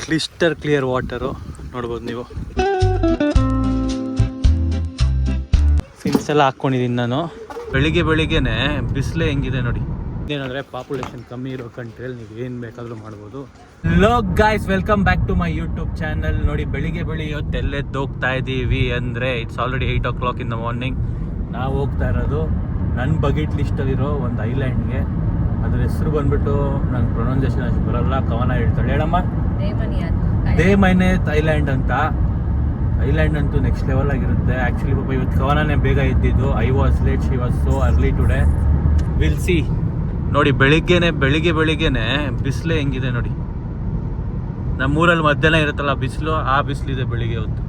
ಕ್ಲಿಸ್ಟರ್ clear water ನೋಡ್ಬೋದು ನೀವು. Fins ಎಲ್ಲ ಹಾಕ್ಕೊಂಡಿದ್ದೀನಿ ನಾನು. ಬೆಳಿಗ್ಗೆನೆ ಬಿಸಿಲೇ ಹೆಂಗಿದೆ ನೋಡಿ. ಏನಂದರೆ ಪಾಪ್ಯುಲೇಷನ್ ಕಮ್ಮಿ ಇರೋ ಕಂಟ್ರಿಯಲ್ಲಿ ನೀವು ಏನು ಬೇಕಾದರೂ ಮಾಡ್ಬೋದು. Hello guys, welcome back to my YouTube channel. ನೋಡಿ ಬೆಳಿಗ್ಗೆ ಇವತ್ತು ಎಲ್ಲೆದ್ದು ಹೋಗ್ತಾ ಇದ್ದೀವಿ ಅಂದರೆ it's already 8 o'clock in the morning. ನಾವು ಹೋಗ್ತಾ ಇರೋದು ನನ್ನ ಬಕೆಟ್ ಲಿಸ್ಟಲ್ಲಿರೋ ಒಂದು ಐಲ್ಯಾಂಡ್ಗೆ. ಅದ್ರ ಹೆಸರು ಬಂದ್ಬಿಟ್ಟು ನನ್ನ ಪ್ರೊನೌನ್ಸಿಯೇಷನ್ ಅಷ್ಟು ಬರೋಲ್ಲ, ಕವನ ಹೇಳ್ತಾಳೆ. ಹೇಳಮ್ಮ, ದೇಮೈನೇತ್ ಐಲ್ಯಾಂಡ್ ಅಂತ. ಐಲ್ಯಾಂಡ್ ಅಂತೂ ನೆಕ್ಸ್ಟ್ ಲೆವೆಲ್ ಆಗಿರುತ್ತೆ. ಆ್ಯಕ್ಚುಲಿ ಪಾಪ ಇವತ್ತು ಕವನನೇ ಬೇಗ ಇದ್ದಿದ್ದು. I was late, she was so early today. Will see. ನೋಡಿ ಬೆಳಿಗ್ಗೆನೆ ಬಿಸಿಲೇ ಹೆಂಗಿದೆ ನೋಡಿ. ನಮ್ಮೂರಲ್ಲಿ ಮಧ್ಯಾಹ್ನ ಇರುತ್ತಲ್ಲ ಬಿಸಿಲು, ಆ ಬಿಸಿಲಿದೆ ಬೆಳಿಗ್ಗೆ ಹೊತ್ತು.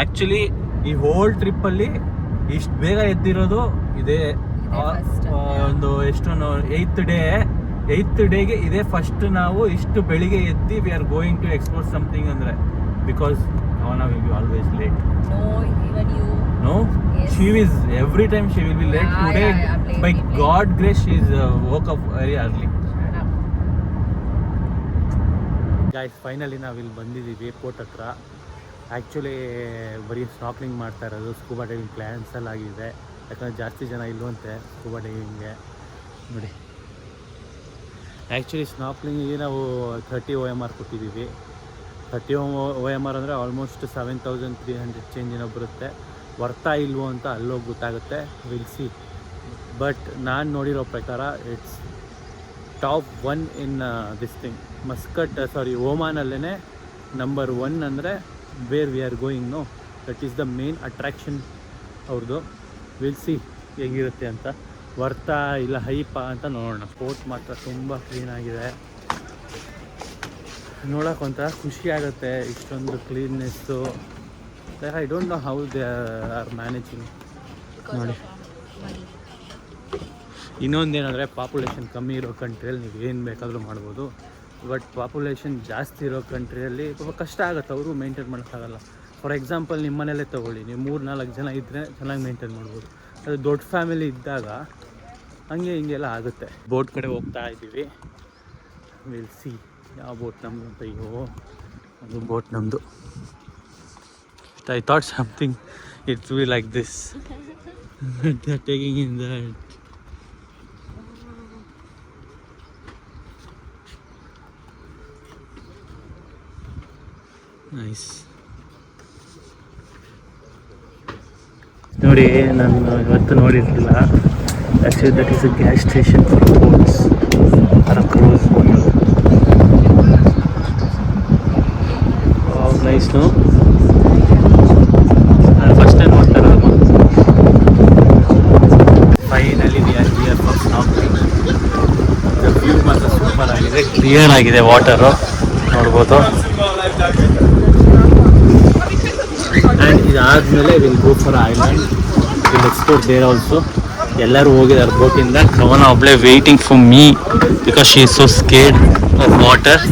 ಆ್ಯಕ್ಚುಲಿ ಈ ಹೋಲ್ ಟ್ರಿಪ್ಪಲ್ಲಿ ಇಷ್ಟು ಬೇಗ ಎದ್ದಿರೋದು ಇದೇ ಒಂದು ಎಷ್ಟು 8th ಡೇಗೆ ಇದೇ ಫಸ್ಟ್ ನಾವು ಇಷ್ಟು ಬೆಳಿಗ್ಗೆ ಎದ್ದು we are going to explore something ಅಂದರೆ. Because Kavana will be always late. No, even you. No? Yes. She is, every time she will be late. Today, by God grace, she is woke up very early. Shut up. Guys, finally ನಾವು ಇಲ್ಲಿ ಬಂದಿದ್ದೀವಿ port ಹತ್ರ. Actually ಬರೀ snorkelling ಮಾಡ್ತಾ ಇರೋದು. Scuba diving cancel ಆಗಿದೆ, ಯಾಕಂದರೆ ಜಾಸ್ತಿ ಜನ ಇಲ್ಲವಂತೆ ಸ್ಕೂಬಾ ಡೈವಿಂಗ್ಗೆ. ನೋಡಿ, ಆ್ಯಕ್ಚುಲಿ ಸ್ನಾರ್ಕ್ಲಿಂಗಿಗೆ ನಾವು 30 OMR ಕೊಟ್ಟಿದ್ದೀವಿ. 30 OMR ಅಂದರೆ ಆಲ್ಮೋಸ್ಟ್ 7,300 ಚೇಂಜ್ ಏನೋ ಬರುತ್ತೆ. ವರ್ತಾ ಇಲ್ವೋ ಅಂತ ಅಲ್ಲೋಗಿ ಗೊತ್ತಾಗುತ್ತೆ. Will see. ಬಟ್ ನಾನು ನೋಡಿರೋ ಪ್ರಕಾರ it's top 1 in this thing. ಓಮಾನಲ್ಲೇ ನಂಬರ್ 1 ಅಂದರೆ where we are going. No, that is the main attraction ಅವ್ರದ್ದು. ವಿಲ್ ಸಿ ಹೇಗಿರುತ್ತೆ ಅಂತ. ವರ್ತಾ ಇಲ್ಲ ಹೈಪಾ ಅಂತ ನೋಡೋಣ. ಸ್ಪೋರ್ಟ್ ಮಾತ್ರ ತುಂಬ ಕ್ಲೀನಾಗಿದೆ, ನೋಡೋಕೆ ಒಂಥರ ಖುಷಿ ಆಗುತ್ತೆ. ಇಷ್ಟೊಂದು cleanness. I don't know how they are managing. ನೋಡಿ, ಇನ್ನೊಂದೇನೆಂದರೆ ಪಾಪ್ಯುಲೇಷನ್ ಕಮ್ಮಿ ಇರೋ ಕಂಟ್ರಿಯಲ್ಲಿ ನೀವು ಏನು ಬೇಕಾದರೂ ಮಾಡ್ಬೋದು. ಬಟ್ ಪಾಪ್ಯುಲೇಷನ್ ಜಾಸ್ತಿ ಇರೋ ಕಂಟ್ರಿಯಲ್ಲಿ ತುಂಬ ಕಷ್ಟ ಆಗುತ್ತೆ, ಅವರು ಮೇಂಟೈನ್ ಮಾಡೋಕ್ಕಾಗಲ್ಲ. ಫಾರ್ ಎಕ್ಸಾಂಪಲ್ ನಿಮ್ಮ ಮನೆಯಲ್ಲೇ ತೊಗೊಳ್ಳಿ, ನೀವು 3-4 ಜನ ಇದ್ದರೆ ಚೆನ್ನಾಗಿ ಮೇಂಟೈನ್ ಮಾಡ್ಬೋದು. ಅದು ದೊಡ್ಡ ಫ್ಯಾಮಿಲಿ ಇದ್ದಾಗ ಹಿಂಗೆಲ್ಲ ಆಗುತ್ತೆ. ಬೋಟ್ ಕಡೆ ಹೋಗ್ತಾ ಇದ್ದೀವಿ. ವಿಲ್ ಸಿ ಯಾವ ಬೋಟ್ ನಮ್ಮದು ಅಂತ. ಅಯ್ಯೋ, ಅದು ಬೋಟ್ ನಮ್ಮದು. I thought something it will be like this. They are taking in that. Nice. ನೋಡಿ, ನಾನು ಇವತ್ತು ನೋಡಿರಲಿಲ್ಲ. Actually that is a gas station for boats or cruise boat. Nice. ನಾನು ಫಸ್ಟ್ ಟೈಮ್ ನೋಡ್ತಾ ಇರೋದು. Finally we are here for snorkeling. The view ಮಾತ್ರ super ಆಗಿದೆ, clear ಆಗಿದೆ ವಾಟರು ನೋಡ್ಬೋದು. ಆ್ಯಂಡ್ ಇದಾದಮೇಲೆ will go for island. Will explore there also. ಎಲ್ಲರೂ ಹೋಗಿದ್ದಾರೆ ಬೋಟಿಂದ. ಕವನ ಒಬ್ಳೆ waiting for me because she is so scared of water.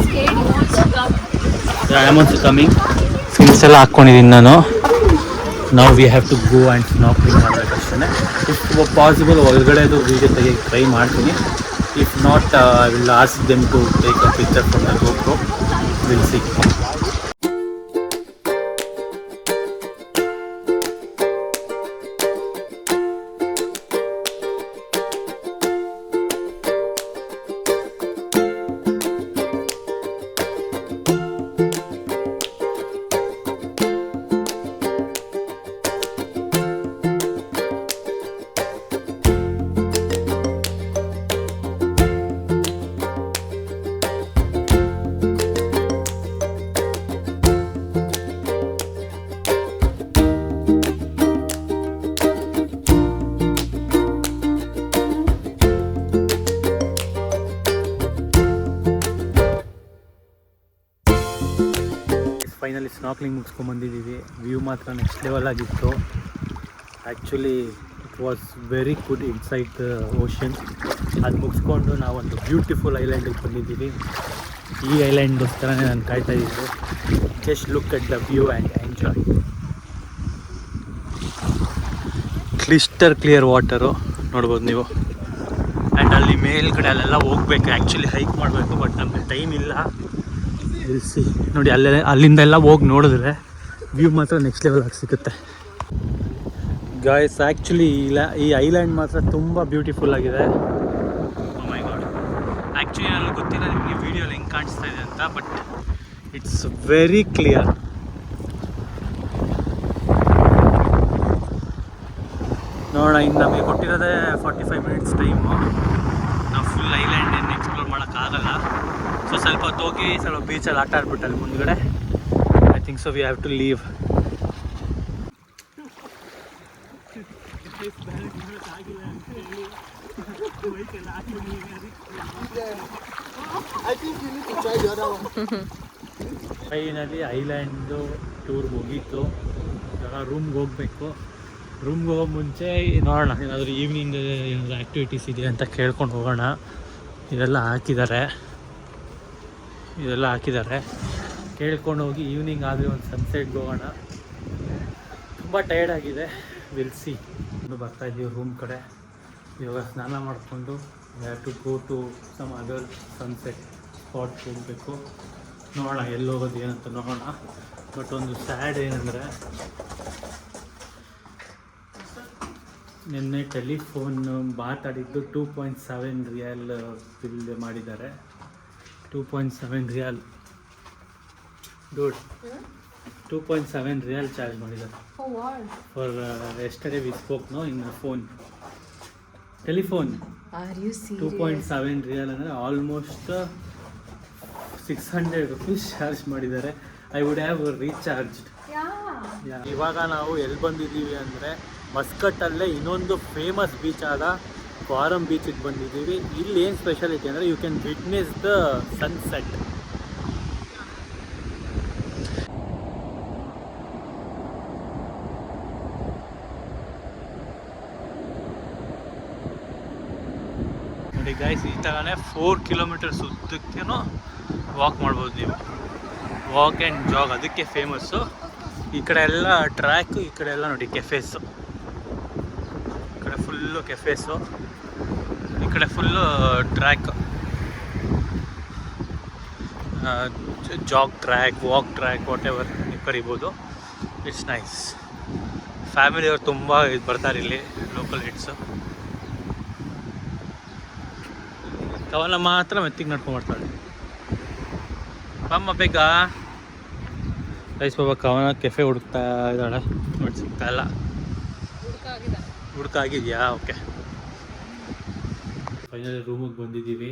I am also coming. Fins ಎಲ್ಲ ಹಾಕ್ಕೊಂಡಿದ್ದೀನಿ ನಾನು. ನಾವು we have to go and snorkeling ಮಾಡಬೇಕಷ್ಟೇ. ಇಫ್ ಪಾಸಿಬಲ್ ಒಳಗಡೆದು ವೀಡಿಯೋ ತೆಗೆಯೋಕ್ಕೆ ಟ್ರೈ ಮಾಡ್ತೀನಿ. If not I will ask them to take a picture from the GoPro. Will see. Finally snorkeling ಮುಗಿಸ್ಕೊಂಬಂದಿದ್ದೀವಿ. View ಮಾತ್ರ ನೆಕ್ಸ್ಟ್ ಲೆವೆಲ್ ಆಗಿತ್ತು. Actually it was very good inside the ocean. ಅದು ಮುಗಿಸ್ಕೊಂಡು ನಾವೊಂದು beautiful ಐಲ್ಯಾಂಡಿಗೆ ಬಂದಿದ್ದೀವಿ. ಈ ಐಲ್ಯಾಂಡ್ಗೋಸ್ಕರನೇ ನಾನು ಕಾಯ್ತಾ ಇದ್ದೆ. Just look at the view and enjoy. Crystal clear water ನೋಡ್ಬೋದು ನೀವು. ಆ್ಯಂಡ್ ಅಲ್ಲಿ ಮೇಲ್ಗಡೆ ಅಲ್ಲೆಲ್ಲ ಹೋಗ್ಬೇಕು. ಆ್ಯಕ್ಚುಲಿ ಹೈಕ್ ಮಾಡಬೇಕು, ಬಟ್ ನಮಗೆ ಟೈಮ್ ಇಲ್ಲ. ಎಲ್ಸಿ ನೋಡಿ, ಅಲ್ಲಿಂದೆಲ್ಲ ಹೋಗಿ ನೋಡಿದ್ರೆ ವ್ಯೂ ಮಾತ್ರ ನೆಕ್ಸ್ಟ್ ಲೆವೆಲ್ ಆಗಿ ಸಿಗುತ್ತೆ ಗಾಯ್ಸ್. ಆ್ಯಕ್ಚುಲಿ ಈ ಐಲ್ಯಾಂಡ್ ಮಾತ್ರ ತುಂಬ ಬ್ಯೂಟಿಫುಲ್ ಆಗಿದೆ. ಮೈ ಗಾಡ್, ಆ್ಯಕ್ಚುಲಿ ನನಗೆ ಗೊತ್ತಿಲ್ಲ ನಿಮಗೆ ವೀಡಿಯೋಲಿ ಹೆಂಗೆ ಕಾಣಿಸ್ತಾ ಇದೆ ಅಂತ, ಬಟ್ ಇಟ್ಸ್ ವೆರಿ ಕ್ಲಿಯರ್. ನೋಡೋಣ, ಇನ್ನು ನಮಗೆ ಕೊಟ್ಟಿರೋದೇ 45 ಮಿನಿಟ್ಸ್ ಟೈಮು. ನಾವು ಫುಲ್ ಐಲ್ಯಾಂಡ್ ಏನು ಎಕ್ಸ್ಪ್ಲೋರ್ ಮಾಡೋಕ್ಕಾಗಲ್ಲ. ಸೊ ಸ್ವಲ್ಪ ಹೊತ್ತು ಹೋಗಿ ಸ್ವಲ್ಪ ಬೀಚಲ್ಲಿ ಆಟ ಆಡ್ಬಿಟ್ಟು ಅಲ್ಲಿ ಮುಂದ್ಗಡೆ I think so we have to leave. Finally ಐಲ್ಯಾಂಡ್ದು ಟೂರ್ ಮುಗೀತು. ಇವಾಗ ರೂಮ್ಗೆ ಹೋಗಬೇಕು. ರೂಮ್ಗೆ ಹೋಗೋ ಮುಂಚೆ ನೋಡೋಣ ಏನಾದರೂ ಈವ್ನಿಂಗ್ ಏನಾದರೂ ಆ್ಯಕ್ಟಿವಿಟೀಸ್ ಇದೆ ಅಂತ ಕೇಳ್ಕೊಂಡು ಹೋಗೋಣ. ಇದೆಲ್ಲ ಹಾಕಿದ್ದಾರೆ ಕೇಳ್ಕೊಂಡು ಹೋಗಿ ಈವ್ನಿಂಗ್ ಆದರೆ ಒಂದು ಸನ್ಸೆಟ್ಗೆ ಹೋಗೋಣ. ತುಂಬ ಟಯರ್ಡ್ ಆಗಿದೆ. Will see. ಬರ್ತಾಯಿದ್ದೀವಿ ರೂಮ್ ಕಡೆ. ಇವಾಗ ಸ್ನಾನ ಮಾಡಿಕೊಂಡು to go to some other sunset spot ಹೋಗಬೇಕು. ನೋಡೋಣ ಎಲ್ಲಿ ಹೋಗೋದು ಏನಂತ ನೋಡೋಣ. ಬಟ್ ಒಂದು ಸ್ಯಾಡ್ ಏನಂದರೆ ನಿನ್ನೆ ಟೆಲಿಫೋನ್ ಮಾತಾಡಿದ್ದು 2.7 ರಿಯಾಲ್ ಬಿಲ್ ಮಾಡಿದ್ದಾರೆ. 2.7 ರಿಯಾಲ್ ಡೂಡ್, 2.7 ರಿಯಾಲ್ ಚಾರ್ಜ್ ಮಾಡಿದ್ದಾರೆ for yesterday we spoke no in phone telephone. 2.7 rial ಅಂದರೆ ಆಲ್ಮೋಸ್ಟ್ 600 ರುಪೀಸ್ ಚಾರ್ಜ್ ಮಾಡಿದ್ದಾರೆ. I would have recharged. ಇವಾಗ ನಾವು ಎಲ್ಲಿ ಬಂದಿದ್ದೀವಿ ಅಂದರೆ ಮಸ್ಕಟ್ಟಲ್ಲೇ ಇನ್ನೊಂದು ಫೇಮಸ್ ಬೀಚ್ ಆದ ಕ್ವಾರಂ ಬೀಚಿಗೆ ಬಂದಿದ್ದೀವಿ. ಇಲ್ಲಿ ಏನು ಸ್ಪೆಷಾಲಿಟಿ ಅಂದರೆ you can witness the sunset. ನೋಡಿ ಗೈಸ್, ಈ ಥರನೇ 4 ಕಿಲೋಮೀಟರ್ಸ್ ಉದ್ದಕ್ಕೇನೋ ವಾಕ್ ಮಾಡ್ಬೋದು ನೀವು. ವಾಕ್ ಆ್ಯಂಡ್ ಜಾಗ್ ಅದಕ್ಕೆ ಫೇಮಸ್ಸು. ಈ ಕಡೆ ಎಲ್ಲ ಟ್ರ್ಯಾಕು, ಈ ಕಡೆ ಎಲ್ಲ ನೋಡಿ ಕೆಫೇಸು. ಈ ಕಡೆ ಫುಲ್ಲು ಕೆಫೇಸು, ಈ ಕಡೆ full track, jog track, walk track, what ever ನೀವು ಕರಿಬೋದು. It's nice. ಫ್ಯಾಮಿಲಿಯವ್ರು ತುಂಬ ಬರ್ತಾರೆ ಇಲ್ಲಿ, ಲೋಕಲ್ ಹಿಟ್ಸು. ಕವನ ಮಾತ್ರ ಮೆತ್ತಿಗೆ ನಡ್ಕೊಂಡ್ಬರ್ತಾಳೆ. ಅಮ್ಮ ಬೇಗ ರೈಸ್ ಬಾಬಾ ಕವನ ಕೆಫೆ ಹುಡುಕ್ತಾ ಇದ್ದಾಳೆ. ನೋಡಿ ಸಿಗ್ತಾ ಇಲ್ಲ. ಹುಡುಕಾಗಿದೆಯಾ? ಓಕೆ. ಫೈನಲಿ ರೂಮಿಗೆ ಬಂದಿದ್ದೀವಿ.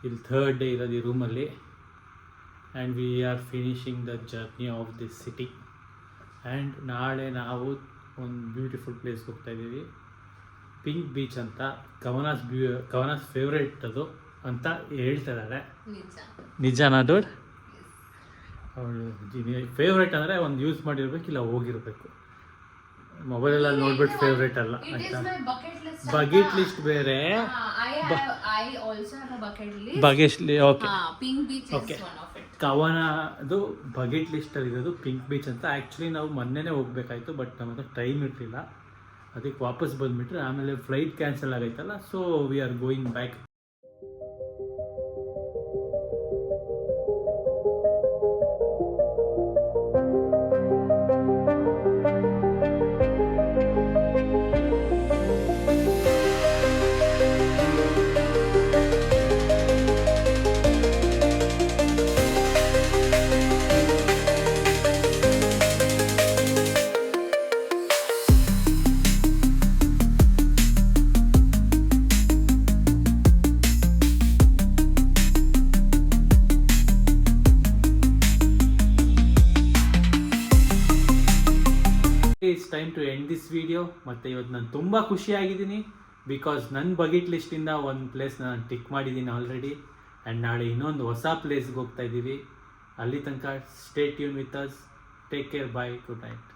ಇಲ್ಲಿ 3rd ಡೇ ಇರೋದು ಈ ರೂಮಲ್ಲಿ. And we are finishing the journey of this city. And ನಾಳೆ ನಾವು ಒಂದು ಬ್ಯೂಟಿಫುಲ್ ಪ್ಲೇಸ್ಗೆ ಹೋಗ್ತಾಯಿದ್ದೀವಿ. ಪಿಂಕ್ ಬೀಚ್ ಅಂತ. ಕವನಾಸ್ ಫೇವ್ರೇಟ್ ಅದು ಅಂತ ಹೇಳ್ತಿದ್ದಾರೆ. ನಿಜನಾ ಡೂಡ್? ಅವಳು ಫೇವ್ರೇಟ್ ಅಂದರೆ ಒಂದು ಯೂಸ್ ಮಾಡಿರ್ಬೇಕು, ಇಲ್ಲ ಹೋಗಿರ್ಬೇಕು. ಮೊಬೈಲೆಲ್ಲ ನೋಡ್ಬಿಟ್ಟು ಫೇವ್ರೇಟ್ ಅಲ್ಲ ಆಯ್ತಾ. ಬಕೆಟ್ ಲಿಸ್ಟ್ ಬೇರೆ. ಓಕೆ. ಕವನದು ಬಕೆಟ್ ಲಿಸ್ಟಲ್ಲಿ ಇರೋದು ಪಿಂಕ್ ಬೀಚ್ ಅಂತ. ಆ್ಯಕ್ಚುಲಿ ನಾವು ಮೊನ್ನೆನೇ ಹೋಗ್ಬೇಕಾಯ್ತು, ಬಟ್ ನಮ್ಮ ಹತ್ರ ಟೈಮ್ ಇರಲಿಲ್ಲ. ಅದಕ್ಕೆ ವಾಪಸ್ ಬಂದುಬಿಟ್ರೆ ಆಮೇಲೆ ಫ್ಲೈಟ್ ಕ್ಯಾನ್ಸಲ್ ಆಗೈತಲ್ಲ. So we are going back. It's time to end this video. ಮತ್ತು ಇವತ್ತು ನಾನು ತುಂಬ ಖುಷಿಯಾಗಿದ್ದೀನಿ. ಬಿಕಾಸ್ ನನ್ನ ಬಕೆಟ್ ಲಿಸ್ಟಿಂದ ಒಂದು ಪ್ಲೇಸ್ ನಾನು ಟಿಕ್ ಮಾಡಿದ್ದೀನಿ ಆಲ್ರೆಡಿ. ಆ್ಯಂಡ್ ನಾಳೆ ಇನ್ನೊಂದು ಹೊಸ ಪ್ಲೇಸ್ಗೆ ಹೋಗ್ತಾ ಇದ್ದೀವಿ. ಅಲ್ಲಿ ತನಕ stay tune with us. Take care. Bye. Good night.